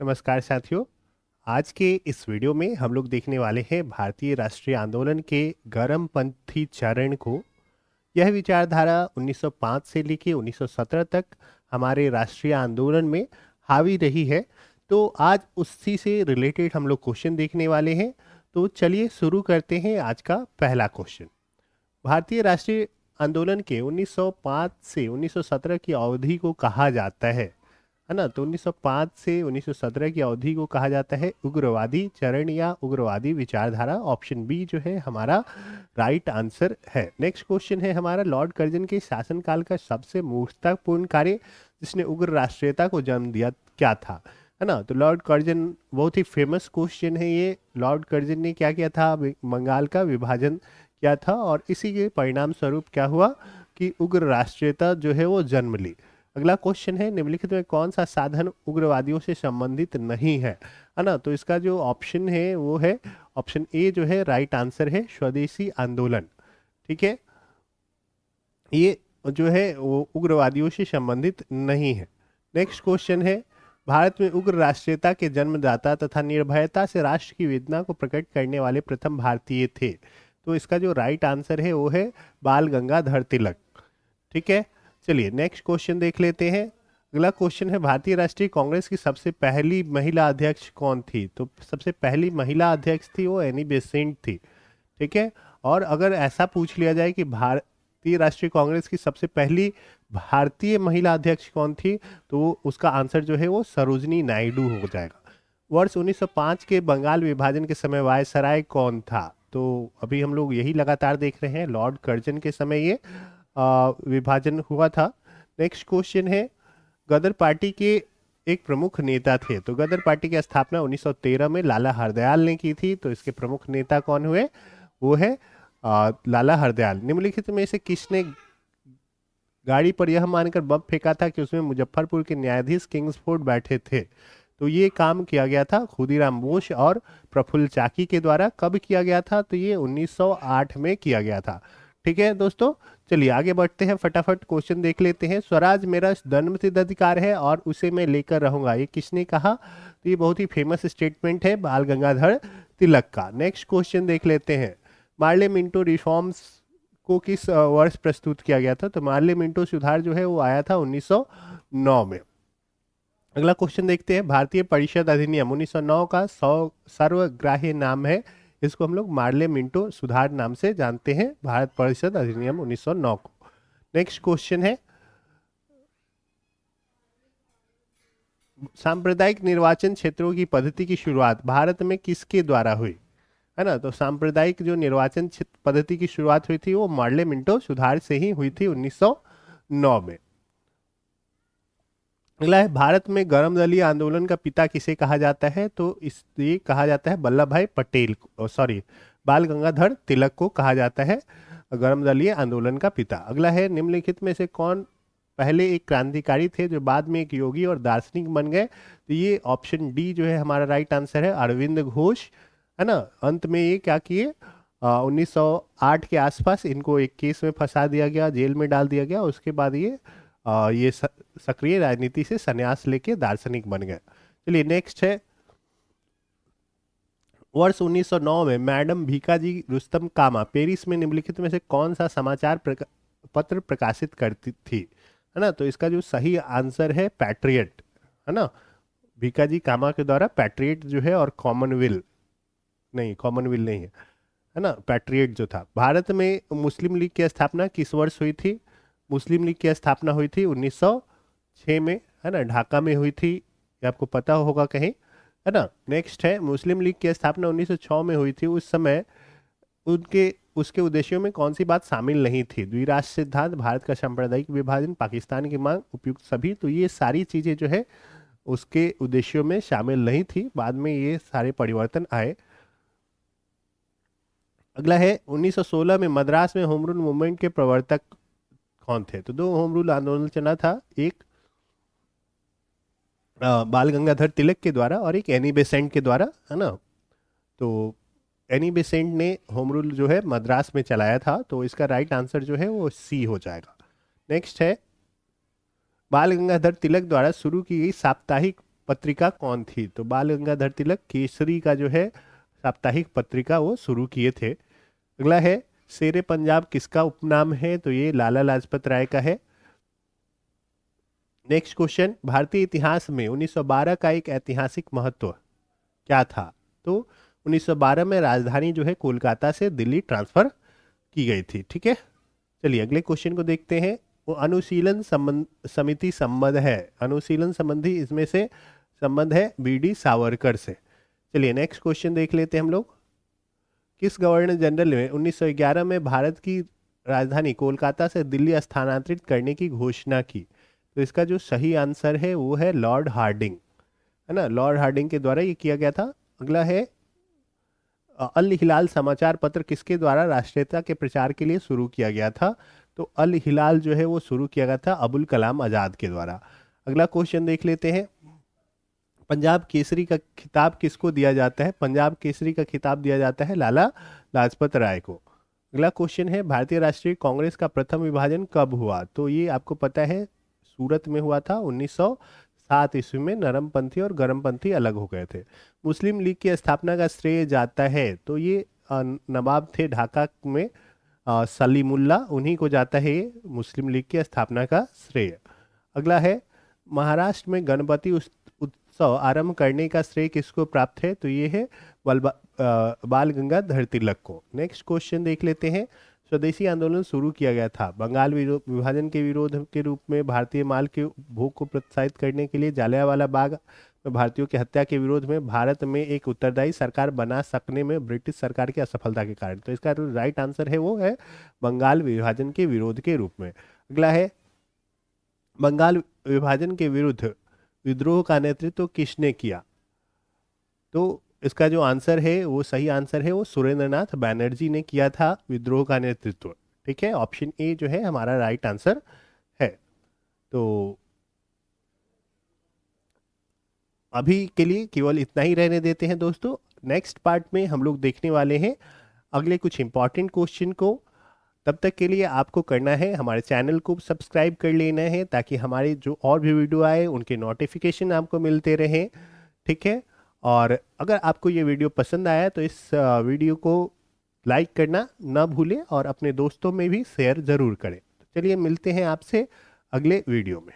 नमस्कार साथियों। आज के इस वीडियो में हम लोग देखने वाले हैं भारतीय राष्ट्रीय आंदोलन के गर्मपंथी चरण को। यह विचारधारा 1905 से लेकर 1917 तक हमारे राष्ट्रीय आंदोलन में हावी रही है। तो आज उसी से रिलेटेड हम लोग क्वेश्चन देखने वाले हैं। तो चलिए शुरू करते हैं आज का पहला क्वेश्चन। भारतीय राष्ट्रीय आंदोलन के 1905 से 1917 की अवधि को कहा जाता है ना। तो 1905 से 1917 की अवधि को कहा जाता है उग्रवादी चरण या उग्रवादी विचारधारा। ऑप्शन बी जो है हमारा राइट आंसर है। नेक्स्ट क्वेश्चन है हमारा, लॉर्ड कर्जन के शासनकाल का सबसे मूर्खतापूर्ण कार्य जिसने उग्र राष्ट्रीयता को जन्म दिया क्या था, है ना। तो लॉर्ड कर्जन बहुत ही फेमस क्वेश्चन है ये। लॉर्ड कर्जन ने क्या किया था, बंगाल का विभाजन किया था और इसी के परिणाम स्वरूप क्या हुआ कि उग्र राष्ट्रीयता जो है वो जन्म ली। अगला क्वेश्चन है, निम्नलिखित में कौन सा साधन उग्रवादियों से संबंधित नहीं है ना। तो इसका जो ऑप्शन है वो है ऑप्शन ए जो है राइट आंसर है, स्वदेशी आंदोलन। ठीक है, ये जो है वो उग्रवादियों से संबंधित नहीं है। नेक्स्ट क्वेश्चन है, भारत में उग्र राष्ट्रीयता के जन्मदाता तथा निर्भयता से राष्ट्र की वेदना को प्रकट करने वाले प्रथम भारतीय थे। तो इसका जो राइट आंसर है वो है बाल गंगाधर तिलक। ठीक है, चलिए नेक्स्ट क्वेश्चन देख लेते हैं। अगला क्वेश्चन है, भारतीय राष्ट्रीय कांग्रेस की सबसे पहली महिला अध्यक्ष कौन थी। तो सबसे पहली महिला अध्यक्ष थी वो एनी बेसेंट थी। ठीक है, और अगर ऐसा पूछ लिया जाए कि भारतीय राष्ट्रीय कांग्रेस की सबसे पहली भारतीय महिला अध्यक्ष कौन थी, तो उसका आंसर जो है वो सरोजनी नायडू हो जाएगा। वर्ष 1905 के बंगाल विभाजन के समय वायसराय कौन था। तो अभी हम लोग यही लगातार देख रहे हैं, लॉर्ड कर्जन के समय ये विभाजन हुआ था। नेक्स्ट क्वेश्चन है, गदर पार्टी के एक प्रमुख नेता थे। तो गदर पार्टी की स्थापना 1913 में लाला हरदयाल ने की थी। तो इसके प्रमुख नेता कौन हुए, वो है लाला हरदयाल। निम्नलिखित में से किसने गाड़ी पर यह मानकर बम फेंका था कि उसमें मुजफ्फरपुर के न्यायाधीश किंग्सफोर्ड बैठे थे। तो ये काम किया गया था खुदीराम बोस और प्रफुल्ल चाकी के द्वारा। कब किया गया था, तो ये 1908 में किया गया था। ठीक है दोस्तों, चलिए आगे बढ़ते हैं, फटाफट क्वेश्चन देख लेते हैं। स्वराज मेरा जन्मसिद्ध अधिकार है और उसे मैं लेकर रहूंगा, ये किसने कहा। तो ये बहुत ही फेमस स्टेटमेंट है बाल गंगाधर तिलक का। नेक्स्ट क्वेश्चन देख लेते हैं, मार्ले मिंटो रिफॉर्म्स को किस वर्ष प्रस्तुत किया गया था। तो मार्ले मिंटो सुधार जो है वो आया था 1909 में। अगला क्वेश्चन देखते हैं, भारतीय परिषद अधिनियम 1909 का सर्वग्राह्य नाम है। इसको हम लोग मार्ले मिंटो सुधार नाम से जानते हैं, भारत परिषद अधिनियम 1909 को। नेक्स्ट क्वेश्चन है, सांप्रदायिक निर्वाचन क्षेत्रों की पद्धति की शुरुआत भारत में किसके द्वारा हुई, है ना। तो सांप्रदायिक जो निर्वाचन पद्धति की शुरुआत हुई थी वो मार्ले मिंटो सुधार से ही हुई थी 1909 में। अगला है, भारत में गर्म दलीय आंदोलन का पिता किसे कहा जाता है। तो इस ये कहा जाता है वल्लभ भाई पटेल को, सॉरी बाल गंगाधर तिलक को कहा जाता है गर्म दलीय आंदोलन का पिता। अगला है, निम्नलिखित में से कौन पहले एक क्रांतिकारी थे जो बाद में एक योगी और दार्शनिक बन गए। तो ये ऑप्शन डी जो है हमारा राइट आंसर है, अरविंद घोष, है ना। अंत में ये क्या किए, 1908 के आसपास इनको एक केस में फंसा दिया गया, जेल में डाल दिया गया। उसके बाद ये सक्रिय राजनीति से संन्यास लेके दार्शनिक बन गए। चलिए नेक्स्ट है, वर्ष 1909 में मैडम भीकाजी रुस्तम कामा पेरिस में निम्नलिखित में से कौन सा समाचार पत्र प्रकाशित करती थी, है ना। तो इसका जो सही आंसर है पैट्रियट, है ना। भीकाजी कामा के द्वारा पैट्रियट जो है, और कॉमनवेल नहीं है ना, पैट्रियट जो था। भारत में मुस्लिम लीग की स्थापना किस वर्ष हुई थी। मुस्लिम लीग की स्थापना हुई थी 1906 में, है ना, ढाका में हुई थी, ये आपको पता होगा कहीं, है ना। नेक्स्ट है, मुस्लिम लीग की स्थापना 1906 में हुई थी। उस समय उनके उसके उद्देश्यों में कौन सी बात शामिल नहीं थी, द्विराष्ट्र सिद्धांत, भारत का सांप्रदायिक विभाजन, पाकिस्तान की मांग, उपयुक्त सभी। तो ये सारी चीजें जो है उसके उद्देश्यों में शामिल नहीं थी, बाद में ये सारे परिवर्तन आए। अगला है, 1916 में मद्रास में होम रूल मूवमेंट के प्रवर्तक कौन थे। तो दो होम रूल आंदोलन चला था, एक बाल गंगाधर तिलक के द्वारा और एक एनी बेसेंट के द्वारा, है ना। तो एनी बेसेंट ने होम रूल जो है मद्रास में चलाया था। तो इसका राइट आंसर जो है वो सी हो जाएगा। नेक्स्ट है, बाल गंगाधर तिलक द्वारा शुरू की गई साप्ताहिक पत्रिका कौन थी? तो बाल गंगाधर तिलक केसरी का जो है साप्ताहिक पत्रिका वो शुरू किए थे। अगला है, शेरे पंजाब किसका उपनाम है? तो ये लाला लाजपत राय का है। नेक्स्ट क्वेश्चन, भारतीय इतिहास में 1912 का एक ऐतिहासिक महत्व क्या था? तो 1912 में राजधानी जो है कोलकाता से दिल्ली ट्रांसफर की गई थी। ठीक है, चलिए अगले क्वेश्चन को देखते हैं। वो अनुशीलन समिति संबंध है, अनुशीलन संबंधी इसमें से संबंध है बीडी सावरकर से। चलिए नेक्स्ट क्वेश्चन देख लेते हैं हम लोग। किस गवर्नर जनरल ने 1911 में भारत की राजधानी कोलकाता से दिल्ली स्थानांतरित करने की घोषणा की? तो इसका जो सही आंसर है वो है लॉर्ड हार्डिंग, है ना, लॉर्ड हार्डिंग के द्वारा ये किया गया था। अगला है, अल हिलाल समाचार पत्र किसके द्वारा राष्ट्रीयता के प्रचार के लिए शुरू किया गया था? तो अल हिलाल जो है वो शुरू किया गया था अबुल कलाम आजाद के द्वारा। अगला क्वेश्चन देख लेते हैं, पंजाब केसरी का खिताब किसको दिया जाता है? पंजाब केसरी का खिताब दिया जाता है लाला लाजपत राय को। अगला क्वेश्चन है, भारतीय राष्ट्रीय कांग्रेस का प्रथम विभाजन कब हुआ? तो ये आपको पता है सूरत में हुआ था 1907 ईस्वी में। नरमपंथी और गरमपंथी अलग हो गए थे। मुस्लिम लीग की स्थापना का श्रेय जाता है, तो ये नवाब थे ढाका में सलीमुल्ला, उन्हीं को जाता है ये मुस्लिम लीग की स्थापना का श्रेय। अगला है, महाराष्ट्र में गणपति उत्सव आरंभ करने का श्रेय किसको प्राप्त है? तो ये है बाल गंगाधर तिलक को। नेक्स्ट क्वेश्चन देख लेते हैं, स्वदेशी आंदोलन शुरू किया गया था बंगाल विभाजन के विरोध के रूप में, भारतीय माल के उपभोग को प्रोत्साहित करने के लिए, जलियांवाला बाग में भारतीयों की हत्या के विरोध में, भारत में एक उत्तरदायी सरकार बना सकने में ब्रिटिश सरकार की असफलता के कारण। तो इसका राइट आंसर है वो है बंगाल विभाजन के विरोध के रूप में। अगला है, बंगाल विभाजन के विरुद्ध विद्रोह का नेतृत्व किसने किया? तो इसका जो आंसर है वो सही आंसर है वो सुरेंद्रनाथ बैनर्जी ने किया था विद्रोह का नेतृत्व। ठीक है, ऑप्शन ए जो है हमारा राइट आंसर है। तो अभी के लिए केवल इतना ही रहने देते हैं दोस्तों। नेक्स्ट पार्ट में हम लोग देखने वाले हैं अगले कुछ इंपॉर्टेंट क्वेश्चन को। तब तक के लिए आपको करना है हमारे चैनल को सब्सक्राइब कर लेना है, ताकि हमारे जो और भी वीडियो आए उनके नोटिफिकेशन आपको मिलते रहें। ठीक है, और अगर आपको ये वीडियो पसंद आया तो इस वीडियो को लाइक करना ना भूलें और अपने दोस्तों में भी शेयर ज़रूर करें। चलिए मिलते हैं आपसे अगले वीडियो में।